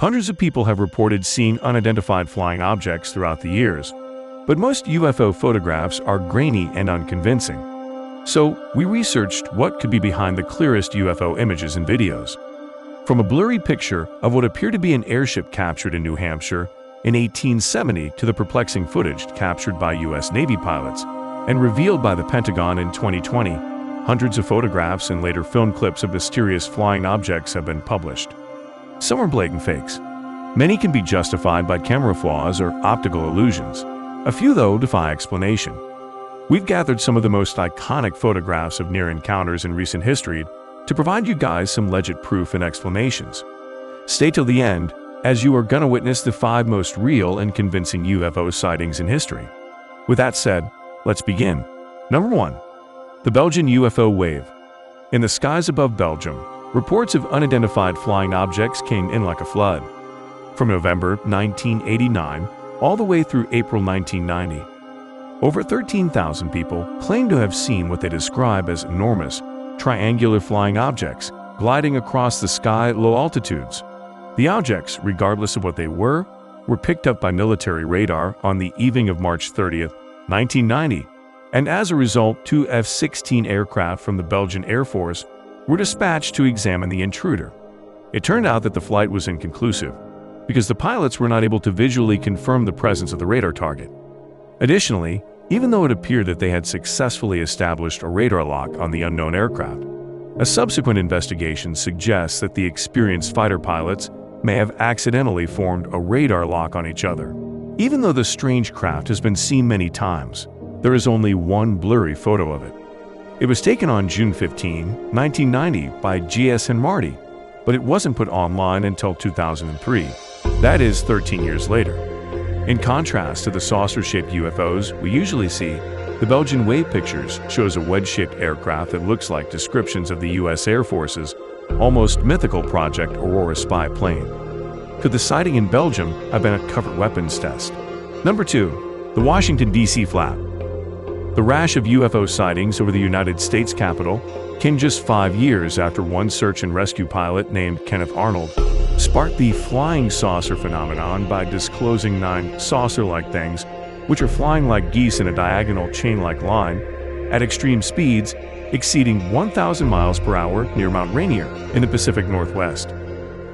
Hundreds of people have reported seeing unidentified flying objects throughout the years, but most UFO photographs are grainy and unconvincing. So, we researched what could be behind the clearest UFO images and videos. From a blurry picture of what appeared to be an airship captured in New Hampshire in 1870 to the perplexing footage captured by U.S. Navy pilots and revealed by the Pentagon in 2020, hundreds of photographs and later film clips of mysterious flying objects have been published. Some are blatant fakes. Many can be justified by camera flaws or optical illusions. A few, though, defy explanation. We've gathered some of the most iconic photographs of near encounters in recent history to provide you guys some legit proof and explanations. Stay till the end, as you are gonna witness the 5 most real and convincing UFO sightings in history. With that said, let's begin. Number 1. The Belgian UFO wave. In the skies above Belgium, reports of unidentified flying objects came in like a flood. From November 1989 all the way through April 1990, over 13,000 people claim to have seen what they describe as enormous, triangular flying objects gliding across the sky at low altitudes. The objects, regardless of what they were picked up by military radar on the evening of March 30, 1990, and as a result, 2 F-16 aircraft from the Belgian Air Force were dispatched to examine the intruder. It turned out that the flight was inconclusive, because the pilots were not able to visually confirm the presence of the radar target. Additionally, even though it appeared that they had successfully established a radar lock on the unknown aircraft, a subsequent investigation suggests that the experienced fighter pilots may have accidentally formed a radar lock on each other. Even though the strange craft has been seen many times, there is only one blurry photo of it. It was taken on June 15, 1990 by G.S. and Marty, but it wasn't put online until 2003. That is 13 years later. In contrast to the saucer-shaped UFOs we usually see, the Belgian wave pictures shows a wedge-shaped aircraft that looks like descriptions of the U.S. Air Force's almost mythical Project Aurora spy plane. Could the sighting in Belgium have been a covert weapons test? Number 2. The Washington, D.C. flap. The rash of UFO sightings over the United States Capitol came just 5 years after one search and rescue pilot named Kenneth Arnold sparked the flying saucer phenomenon by disclosing 9 saucer-like things which are flying like geese in a diagonal chain-like line at extreme speeds exceeding 1,000 miles per hour near Mount Rainier in the Pacific Northwest.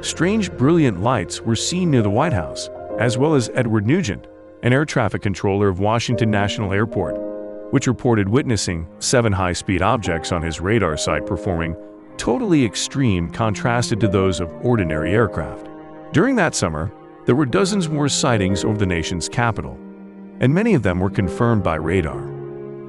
Strange, brilliant lights were seen near the White House, as well as Edward Nugent, an air traffic controller of Washington National Airport, which reported witnessing 7 high-speed objects on his radar site performing totally extreme contrasted to those of ordinary aircraft. During that summer, there were dozens more sightings over the nation's capital, and many of them were confirmed by radar.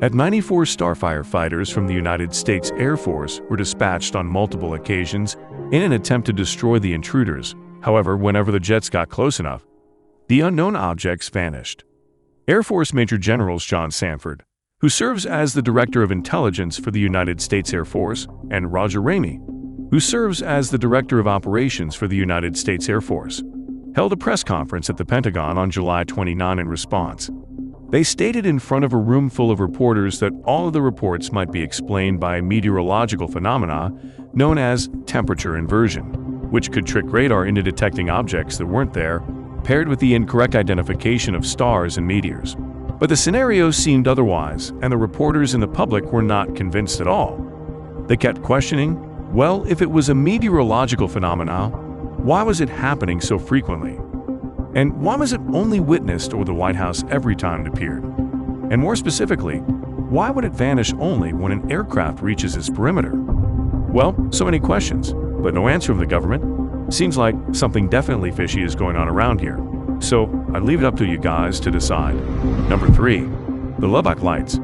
At 94 Starfire fighters from the United States Air Force were dispatched on multiple occasions in an attempt to destroy the intruders. However, whenever the jets got close enough, the unknown objects vanished. Air Force Major Generals John Sanford, who serves as the Director of Intelligence for the United States Air Force, and Roger Ramey, who serves as the Director of Operations for the United States Air Force, held a press conference at the Pentagon on July 29 in response. They stated in front of a room full of reporters that all of the reports might be explained by a meteorological phenomena known as temperature inversion, which could trick radar into detecting objects that weren't there, paired with the incorrect identification of stars and meteors. But the scenario seemed otherwise, and the reporters and the public were not convinced at all. They kept questioning, well, if it was a meteorological phenomenon, why was it happening so frequently? And why was it only witnessed over the White House every time it appeared? And more specifically, why would it vanish only when an aircraft reaches its perimeter? Well, so many questions, but no answer from the government. Seems like something definitely fishy is going on around here. So I leave it up to you guys to decide. Number 3. The Lubbock Lights.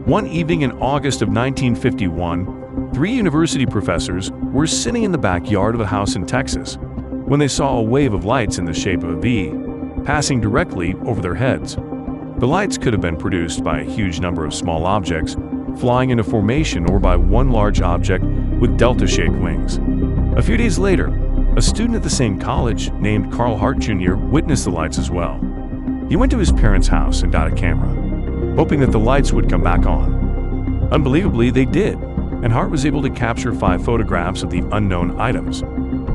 One evening in August of 1951, 3 university professors were sitting in the backyard of a house in Texas when they saw a wave of lights in the shape of a V passing directly over their heads. The lights could have been produced by a huge number of small objects flying in a formation or by one large object with delta-shaped wings. A few days later, a student at the same college named Carl Hart Jr. witnessed the lights as well. He went to his parents' house and got a camera, hoping that the lights would come back on. Unbelievably, they did, and Hart was able to capture 5 photographs of the unknown items.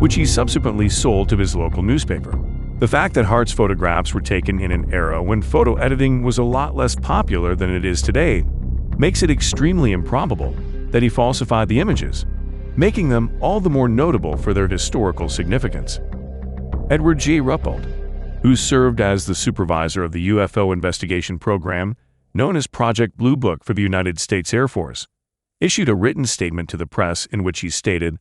which he subsequently sold to his local newspaper. The fact that Hart's photographs were taken in an era when photo editing was a lot less popular than it is today makes it extremely improbable that he falsified the images, making them all the more notable for their historical significance. Edward J. Ruppelt, who served as the supervisor of the UFO investigation program known as Project Blue Book for the United States Air Force, issued a written statement to the press in which he stated,